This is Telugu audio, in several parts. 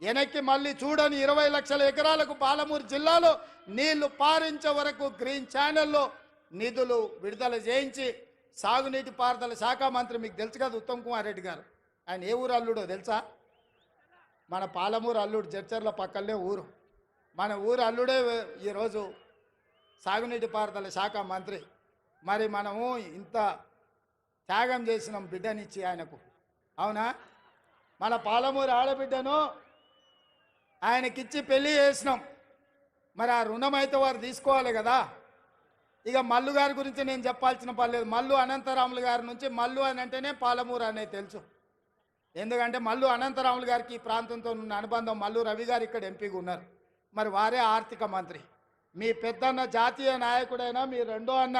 వెనక్కి మళ్ళీ చూడని 20 లక్షల ఎకరాలకు పాలమూరు జిల్లాలో నీళ్లు పారించే వరకు గ్రీన్ ఛానల్లో నిధులు విడుదల చేయించి సాగునీటి పారుదల శాఖ మంత్రి మీకు తెలుసు కదా ఉత్తమ్ కుమార్ రెడ్డి గారు. ఆయన ఏ ఊరు అల్లుడో తెలుసా? మన పాలమూరు అల్లుడు, జడ్చర్ల పక్కనే ఊరు. మన ఊరు అల్లుడే ఈరోజు సాగునీటి పారుదల శాఖ మంత్రి. మరి మనము ఇంత త్యాగం చేసినాం బిడ్డనిచ్చి ఆయనకు, అవునా? మన పాలమూరు ఆడబిడ్డను ఆయనకిచ్చి పెళ్లి చేసినాం. మరి ఆ రుణం అయితే వారు తీసుకోవాలి కదా. ఇక మల్లు గారి గురించి నేను చెప్పాల్సిన పని లేదు. మల్లు అనంతరాములు గారి నుంచి మల్లు అని అంటేనే పాలమూరు అనేది తెలుసు. ఎందుకంటే మల్లు అనంతరాములు గారికి ఈ ప్రాంతంతో ఉన్న అనుబంధం. మల్లు రవి గారు ఇక్కడ ఎంపీగా ఉన్నారు, మరి వారే ఆర్థిక మంత్రి. మీ పెద్దన్న జాతీయ నాయకుడైనా, మీ రెండో అన్న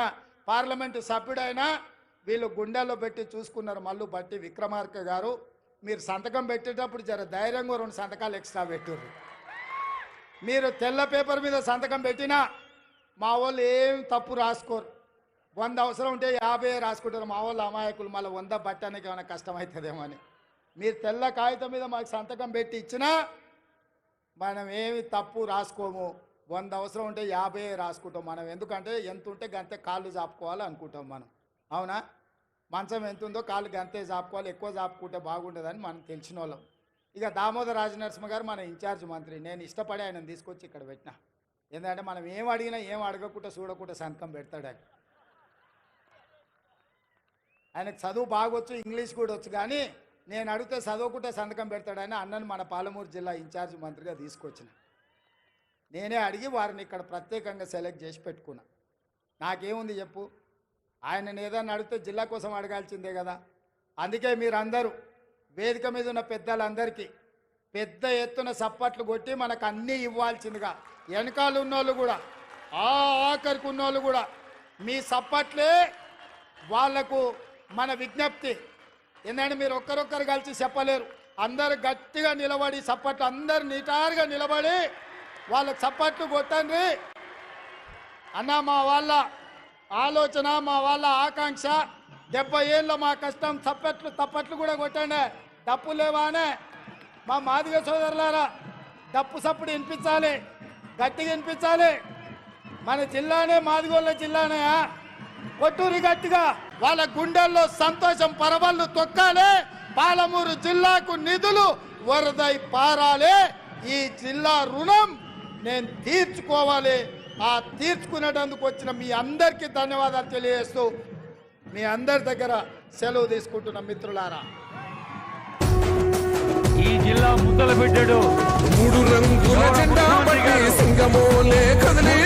పార్లమెంటు సభ్యుడైనా వీళ్ళు గుండెల్లో పెట్టి చూసుకున్నారు. మల్లు బట్టి విక్రమార్క గారు, మీరు సంతకం పెట్టేటప్పుడు జర ధైర్యంగా 2 సంతకాలు ఎక్స్ట్రా పెట్టుర్రు. మీరు తెల్ల పేపర్ మీద సంతకం పెట్టినా మా వాళ్ళు ఏం తప్పు రాసుకోరు. 100 అవసరం ఉంటే 50 రాసుకుంటారు. మా వాళ్ళు అమాయకులు, మళ్ళీ 100 బట్టడానికి ఏమైనా కష్టమవుతుందేమో అని. మీరు తెల్ల కాగితం మీద మాకు సంతకం పెట్టి ఇచ్చినా మనం ఏమి తప్పు రాసుకోము. 100 అవసరం ఉంటే 50 రాసుకుంటాం మనం. ఎందుకంటే ఎంత ఉంటే గంతే కాళ్ళు చాపుకోవాలి అనుకుంటాం మనం, అవునా? మంచం ఎంత ఉందో కాళ్ళు గంతే చాపుకోవాలి, ఎక్కువ చాపుకుంటే బాగుంటుందని మనం తెలిసిన వాళ్ళం. ఇక దామోదర రాజనరసింహ గారు మన ఇన్ఛార్జ్ మంత్రి. నేను ఇష్టపడి ఆయనను తీసుకొచ్చి ఇక్కడ పెట్టినా. ఎందుకంటే మనం ఏం అడిగినా ఏం అడగకుండా చూడకుండా సంతకం పెడతాడు ఆయన. ఆయనకు చదువు బాగొచ్చు, ఇంగ్లీష్ కూడా వచ్చు, కానీ నేను అడిగితే చదువుకుంటే సంతకం పెడతాడని అన్నను మన పాలమూరు జిల్లా ఇన్ఛార్జ్ మంత్రిగా తీసుకొచ్చిన. నేనే అడిగి వారిని ఇక్కడ ప్రత్యేకంగా సెలెక్ట్ చేసి పెట్టుకున్నా. నాకేముంది చెప్పు, ఆయనను ఏదన్నా అడిగితే జిల్లా కోసం అడగాల్సిందే కదా. అందుకే మీరందరూ వేదిక మీద ఉన్న పెద్దలందరికీ పెద్ద ఎత్తున సప్పట్లు కొట్టి మనకు అన్నీ ఇవ్వాల్సిందిగా, వెనకాల ఉన్నోళ్ళు కూడా, ఆఖరికి ఉన్నోళ్ళు కూడా మీ సప్పట్లే వాళ్లకు మన విజ్ఞప్తి. ఎందుకంటే మీరు ఒక్కరొక్కరు కలిసి చెప్పలేరు. అందరు గట్టిగా నిలబడి సప్పట్లు, అందరు నిటారుగా నిలబడి వాళ్ళకు సప్పట్లు కొట్టండి అన్న. మా వాళ్ళ ఆలోచన, మా వాళ్ళ ఆకాంక్ష, 70 ఏళ్ళలో మా కష్టం. తప్పట్లు కూడా కొట్టండి. డప్పు లేవానే మా మాదిగ సోదరులారా, డప్పు సప్పుడు వినిపించాలి, గట్టిగా వినిపించాలి. మన జిల్లానే మాదిగోళ్ళ జిల్లానే, కొట్టూరి గట్టిగా. వాళ్ళ గుండెల్లో సంతోషం పరవళ్ళు తొక్కాలి. పాలమూరు జిల్లాకు నిధులు వరదై పారాలి. ఈ జిల్లా రుణం నేను తీర్చుకోవాలి. ఆ తీర్చుకునేటందుకు వచ్చిన మీ అందరికీ ధన్యవాదాలు తెలియజేస్తూ మీ అందరి దగ్గర సెలవు తీసుకుంటున్న మిత్రులారా. ఈ జిల్లా ముద్దలు పెట్టాడు 3 రంగుల జెండా పట్టి సింగమోలే కదిలే